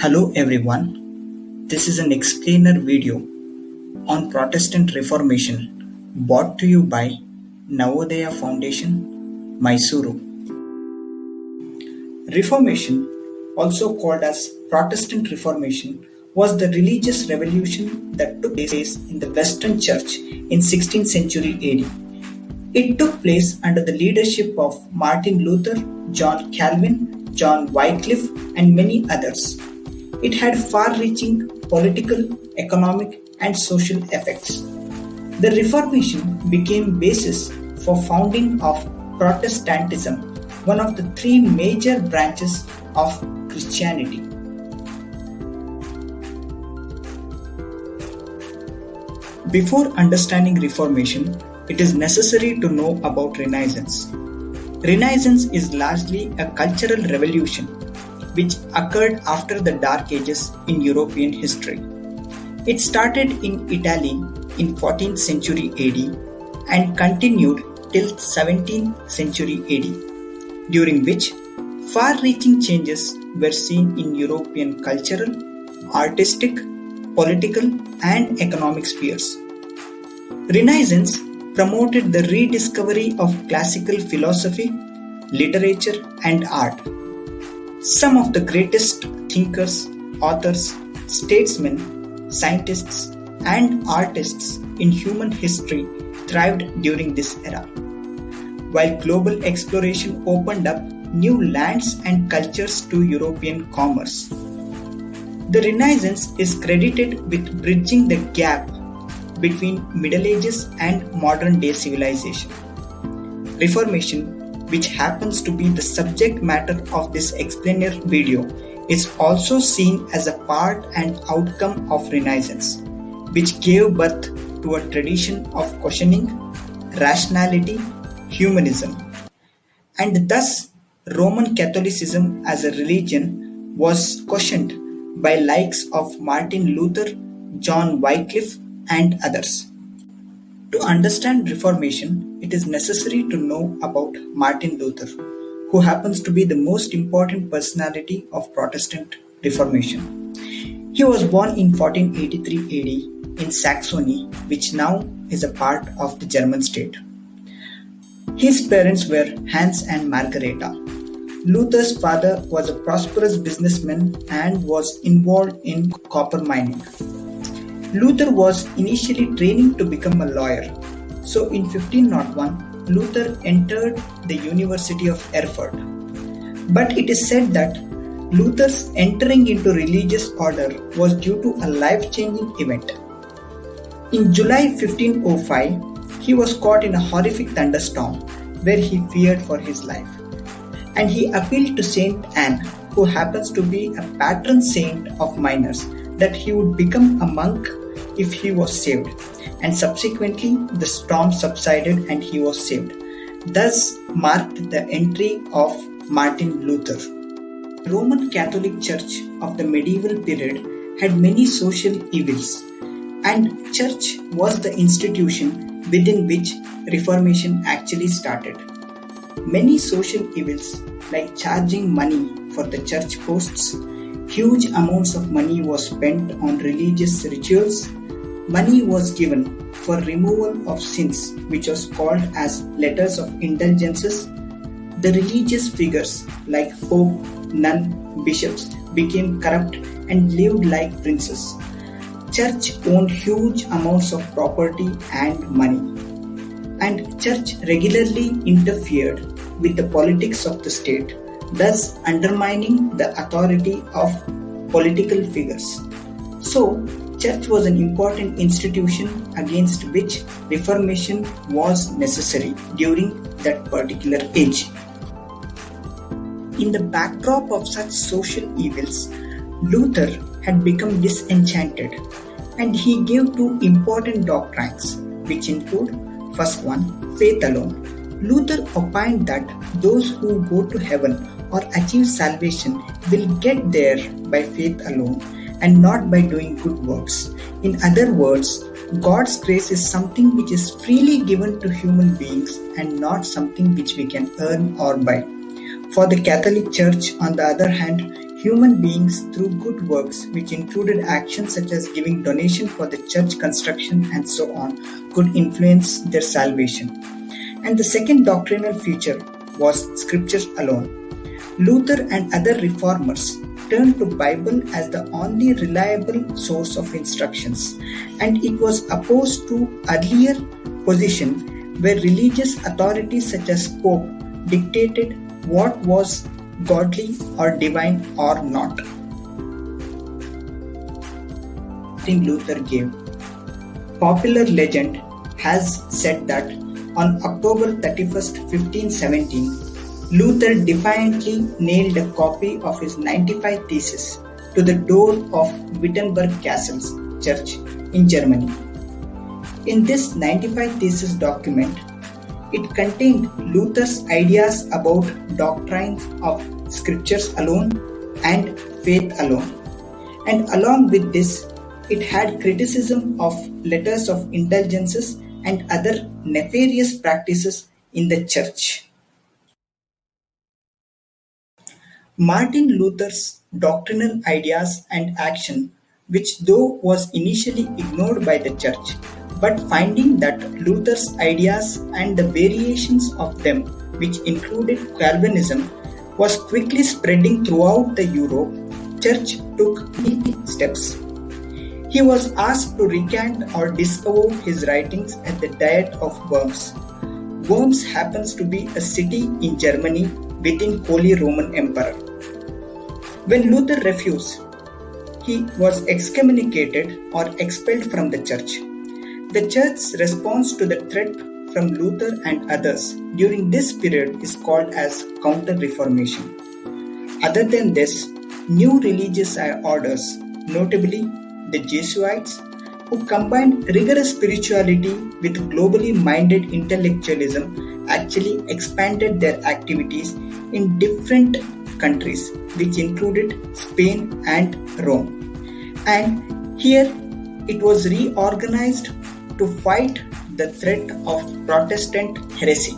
Hello everyone, this is an explainer video on Protestant Reformation brought to you by Navodaya Foundation, Mysuru. Reformation, also called as Protestant Reformation, was the religious revolution that took place in the Western Church in 16th century AD. It took place under the leadership of Martin Luther, John Calvin, John Wycliffe, and many others. It had far-reaching political, economic, and social effects. The Reformation became basis for founding of Protestantism, one of the three major branches of Christianity. Before understanding Reformation, it is necessary to know about Renaissance. Renaissance is largely a cultural revolution which occurred after the Dark Ages in European history. It started in Italy in 14th century AD and continued till 17th century AD, during which far-reaching changes were seen in European cultural, artistic, political, and economic spheres. Renaissance promoted the rediscovery of classical philosophy, literature, and art. Some of the greatest thinkers, authors, statesmen, scientists, and artists in human history thrived during this era. While global exploration opened up new lands and cultures to European commerce. The Renaissance is credited with bridging the gap between Middle Ages and modern day civilization. Reformation, which happens to be the subject matter of this explainer video, is also seen as a part and outcome of Renaissance, which gave birth to a tradition of questioning, rationality, humanism. And thus, Roman Catholicism as a religion was questioned by likes of Martin Luther, John Wycliffe, and others. To understand Reformation, it is necessary to know about Martin Luther, who happens to be the most important personality of Protestant Reformation. He was born in 1483 AD in Saxony, which now is a part of the German state. His parents were Hans and Margareta. Luther's father was a prosperous businessman and was involved in copper mining. Luther was initially training to become a lawyer. So in 1501, Luther entered the University of Erfurt. But it is said that Luther's entering into religious order was due to a life-changing event. In July 1505, he was caught in a horrific thunderstorm where he feared for his life. And he appealed to Saint Anne, who happens to be a patron saint of miners, that he would become a monk if he was saved, and subsequently the storm subsided and he was saved. Thus marked the entry of Martin Luther. The Roman Catholic Church of the medieval period had many social evils, and church was the institution within which Reformation actually started. Many social evils like charging money for the church posts, huge amounts of money was spent on religious rituals, money was given for removal of sins, which was called as letters of indulgences. The religious figures like pope, nun, bishops became corrupt and lived like princes. Church owned huge amounts of property and money, and church regularly interfered with the politics of the state, thus undermining the authority of political figures. So, church was an important institution against which Reformation was necessary during that particular age. In the backdrop of such social evils, Luther had become disenchanted, and he gave two important doctrines, which include, first one, faith alone. Luther opined that those who go to heaven or achieve salvation will get there by faith alone and not by doing good works. In other words, God's grace is something which is freely given to human beings and not something which we can earn or buy. For the Catholic Church, on the other hand, human beings through good works, which included actions such as giving donation for the church construction and so on, could influence their salvation. And the second doctrinal feature was scriptures alone. Luther and other reformers turned to Bible as the only reliable source of instructions, and it was opposed to earlier position where religious authorities such as Pope dictated what was godly or divine or not. Luther gave. Popular legend has said that on October 31st, 1517, Luther defiantly nailed a copy of his 95 Theses to the door of Wittenberg Castle's church in Germany. In this 95 Theses document, it contained Luther's ideas about doctrines of scriptures alone and faith alone. And along with this, it had criticism of letters of indulgences and other nefarious practices in the church. Martin Luther's doctrinal ideas and action, which though was initially ignored by the church, but finding that Luther's ideas and the variations of them, which included Calvinism, was quickly spreading throughout the Europe, church took immediate steps. He was asked to recant or disavow his writings at the Diet of Worms. Worms happens to be a city in Germany within Holy Roman Empire. When Luther refused, he was excommunicated or expelled from the church. The church's response to the threat from Luther and others during this period is called as Counter-Reformation. Other than this, new religious orders, notably the Jesuits, who combined rigorous spirituality with globally minded intellectualism, actually expanded their activities in different countries, which included Spain and Rome. And here it was reorganized to fight the threat of Protestant heresy.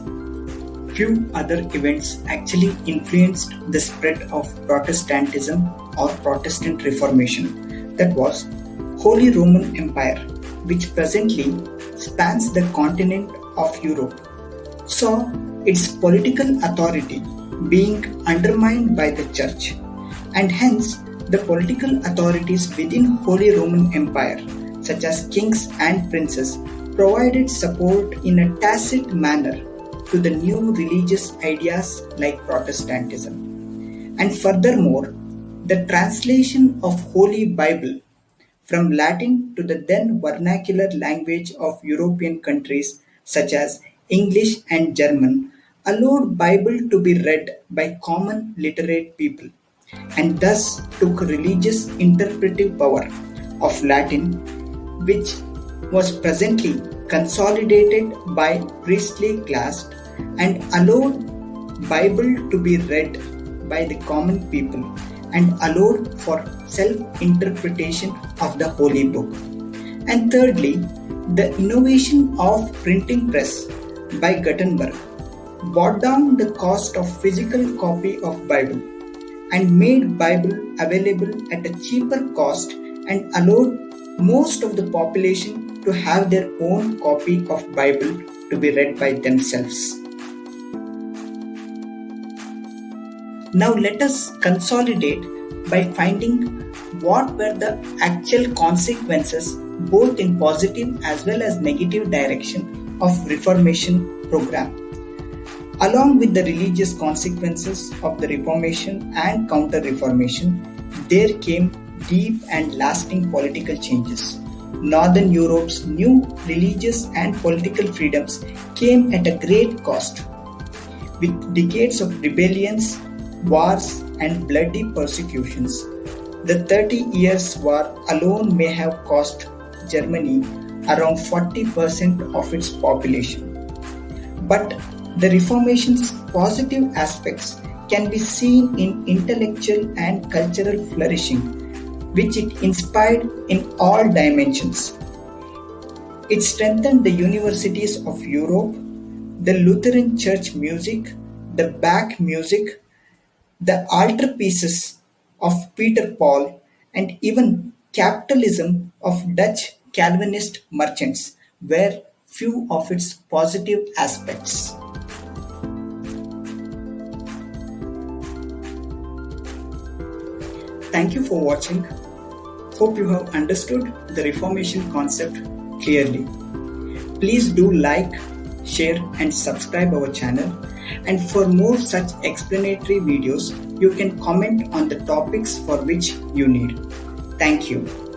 Few other events actually influenced the spread of Protestantism or Protestant Reformation. That was Holy Roman Empire, which presently spans the continent of Europe, saw its political authority being undermined by the church, and hence the political authorities within Holy Roman Empire, such as kings and princes, provided support in a tacit manner to the new religious ideas like Protestantism. And furthermore, the translation of Holy Bible from Latin to the then vernacular language of European countries such as English and German allowed Bible to be read by common literate people, and thus took religious interpretive power of Latin, which was presently consolidated by priestly class, and allowed Bible to be read by the common people and allowed for self-interpretation of the Holy Book. And thirdly, the innovation of printing press by Gutenberg brought down the cost of physical copy of Bible and made Bible available at a cheaper cost and allowed most of the population to have their own copy of Bible to be read by themselves. Now let us consolidate by finding what were the actual consequences both in positive as well as negative direction of Reformation program. Along with the religious consequences of the Reformation and Counter-Reformation, there came deep and lasting political changes. Northern Europe's new religious and political freedoms came at a great cost. With decades of rebellions, wars, and bloody persecutions, the 30 Years' War alone may have cost Germany around 40% of its population. But the Reformation's positive aspects can be seen in intellectual and cultural flourishing, which it inspired in all dimensions. It strengthened the universities of Europe, the Lutheran church music, the Bach music, the altarpieces of Peter Paul, and even capitalism of Dutch Calvinist merchants were few of its positive aspects. Thank you for watching. Hope you have understood the Reformation concept clearly. Please do like, share and subscribe our channel, and for more such explanatory videos you can comment on the topics for which you need. Thank you.